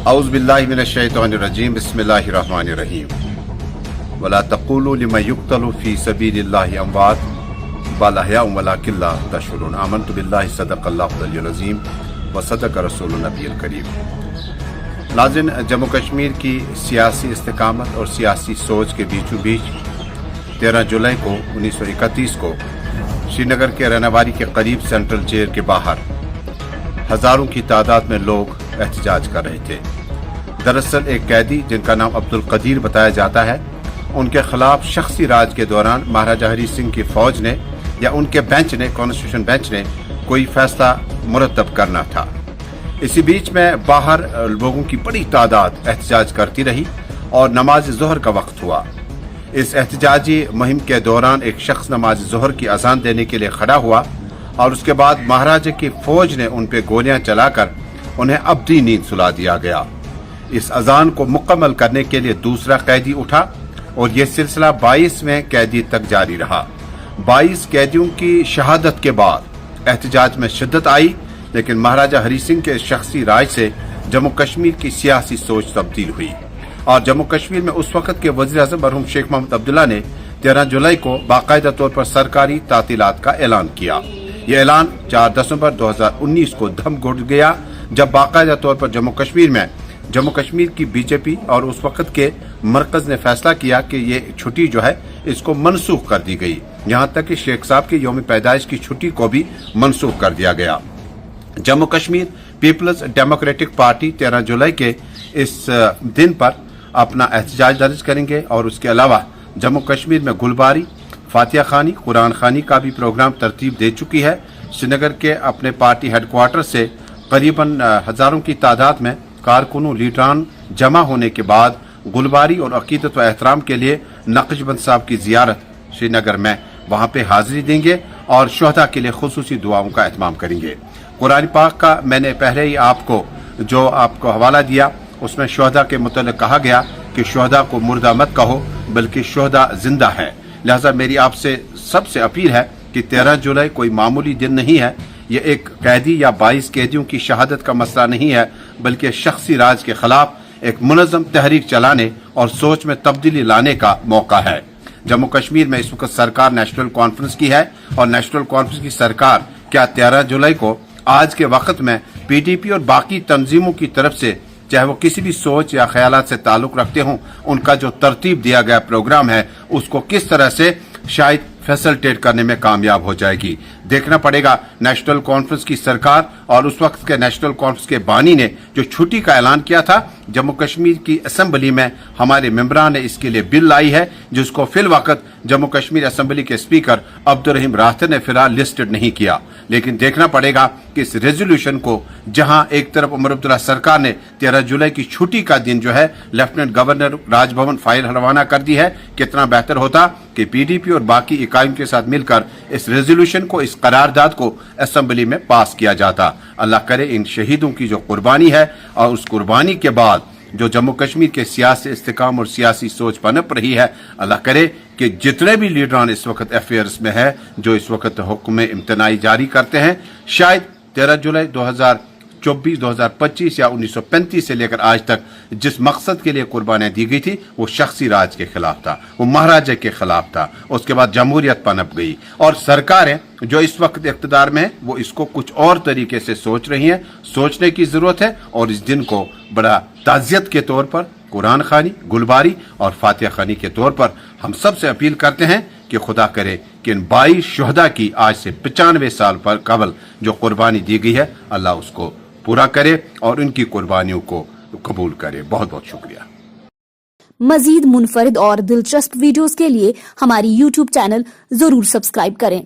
औज़ु बिल्लाहि मिनश्शैतानिर्रजीम बिस्मिल्लाहिर्रहमानिर्रहीम वला तक़ूलू लिमन युक़्तलू फ़ी सबीलिल्लाहि अमवात बल अहयाउन वलाकिन ला तशऊरून आमनतु बिल्लाहि सदक़ल्लाहुल अलियुल अज़ीम व सदक़ रसूलुन नबियुल करीम। नाज़रीन, जम्मू कश्मीर की सियासी इस्तिकामत और सियासी सोच के बीचों बीच 13 जुलाई को 1931 को श्रीनगर के रनावारी के करीब सेंट्रल जेल के बाहर हजारों की तादाद में लोग एहतजाज कर रहे थे। दरअसल एक कैदी जिनका नाम अब्दुल कदीर बताया जाता है, उनके खिलाफ शख्सी राज के दौरान महाराजा हरी सिंह की फौज ने या उनके बेंच ने, कॉन्स्टिट्यूशन बेंच ने कोई फैसला मुरतब करना था। इसी बीच में बाहर लोगों की बड़ी तादाद एहतजाज करती रही और नमाज ज़ोहर का वक्त हुआ। इस एहतजाजी मुहिम के दौरान एक शख्स नमाज ज़ोहर की अजान देने के लिए खड़ा हुआ और उसके बाद महाराजा की फौज ने उन पर गोलियां चलाकर उन्हें अब्दी नींद सुला दिया गया। इस अजान को मुकम्मल करने के लिए दूसरा कैदी उठा और यह सिलसिला 22वें कैदी तक जारी रहा। 22 कैदियों की शहादत के बाद एहतजाज में शिद्दत आई, लेकिन महाराजा हरी सिंह के शख्सी राज से जम्मू कश्मीर की सियासी सोच तब्दील हुई और जम्मू कश्मीर में उस वक्त के वज़ीर-ए-आज़म मरहूम शेख मोहम्मद अब्दुल्ला ने 13 जुलाई को बाकायदा तौर पर सरकारी तातीलात का ऐलान किया। यह ऐलान 4 दिसंबर 2019 को धम घुट गया, जब बाकायदा तौर पर जम्मू कश्मीर की बीजेपी और उस वक्त के मरकज ने फैसला किया कि ये छुट्टी जो है इसको मनसूख कर दी गई। यहाँ तक कि शेख साहब के यौम पैदाइश की छुट्टी को भी मनसूख कर दिया गया। जम्मू कश्मीर पीपल्स डेमोक्रेटिक पार्टी 13 जुलाई के इस दिन पर अपना एहतजाज दर्ज करेंगे और उसके अलावा जम्मू कश्मीर में गुलबारी, फातिहा खानी, कुरान खानी का भी प्रोग्राम तरतीब दे चुकी है। श्रीनगर के अपने पार्टी हेडक्वार्टर से करीबन हजारों की तादाद में कारकुनों लीडरान जमा होने के बाद गुलबारी और अकीदत व एहतराम के लिए नक्शबंद साहब की जियारत श्रीनगर में वहां पे हाजिरी देंगे और शुहदा के लिए खुसूसी दुआओं का एहतमाम करेंगे। कुरान पाक का मैंने पहले ही आपको हवाला दिया, उसमें शुहदा के मुतल्लिक़ कहा गया कि शुहदा को मुर्दा मत कहो बल्कि शुहदा जिंदा है। लिहाजा मेरी आपसे सबसे अपील है कि 13 जुलाई कोई मामूली दिन नहीं है। यह एक कैदी या 22 कैदियों की शहादत का मसला नहीं है, बल्कि शख्सी राज के खिलाफ एक मुनज़्ज़म तहरीक चलाने और सोच में तब्दीली लाने का मौका है। जम्मू कश्मीर में इस वक्त सरकार नेशनल कॉन्फ्रेंस की है और नेशनल कॉन्फ्रेंस की सरकार क्या 13 जुलाई को आज के वक्त में पीडीपी और बाकी तंजीमों की तरफ से, चाहे वो किसी भी सोच या ख्यालात से ताल्लुक रखते हों, उनका जो तरतीब दिया गया प्रोग्राम है उसको किस तरह से शायद फैसिलिटेट करने में कामयाब हो जाएगी। देखना पड़ेगा नेशनल कॉन्फ्रेंस की सरकार और उस वक्त के नेशनल कॉन्फ्रेंस के बानी ने जो छुट्टी का ऐलान किया था। जम्मू कश्मीर की असेंबली में हमारे मेंबरान ने इसके लिए बिल लाई है, जिसको फिल वक्त जम्मू कश्मीर असेंबली के स्पीकर अब्दुल रहीम रास्ते ने फिलहाल लिस्टेड नहीं किया। लेकिन देखना पड़ेगा कि इस रेजोल्यूशन को, जहां एक तरफ उमर अब्दुल्ला सरकार ने 13 जुलाई की छुट्टी का दिन जो है लेफ्टिनेंट गवर्नर राजभवन फाइल रवाना कर दी है, कितना बेहतर होता कि पीडीपी और बाकी इकाइयों के साथ मिलकर इस रेजोल्यूशन को, इस करारदाद को असेंबली में पास किया जाता। अल्लाह करे इन शहीदों की जो कुर्बानी है और उस कुर्बानी के बाद जो जम्मू कश्मीर के सियासी इस्तेकाम और सियासी सोच पनप रही है, अल्लाह करे कि जितने भी लीडरान इस वक्त अफेयर्स में है, जो इस वक्त हुक्म इम्तनाई जारी करते हैं, शायद 13 जुलाई 2024, 2025 या 1935 से लेकर आज तक जिस मकसद के लिए कुर्बानियां दी गई थी वो शख्सी राज के खिलाफ था, वो महाराजा के खिलाफ था। उसके बाद जमहूरियत पनप गई और सरकारें जो इस वक्त इख्तिदार में है वो इसको कुछ और तरीके से सोच रही हैं। सोचने की जरूरत है और इस दिन को बड़ा ताज़ियत के तौर पर कुरान खानी, गुलबारी और फातिहा खानी के तौर पर हम सब से अपील करते हैं कि खुदा करे कि इन 22 शुहदा की आज से 95 साल पर कबल जो कुर्बानी दी गई है, अल्लाह उसको पूरा करे और इनकी कुर्बानियों को कबूल करे। बहुत बहुत शुक्रिया। मजीद मुनफरिद और दिलचस्प वीडियोस के लिए हमारी YouTube चैनल जरूर सब्सक्राइब करें।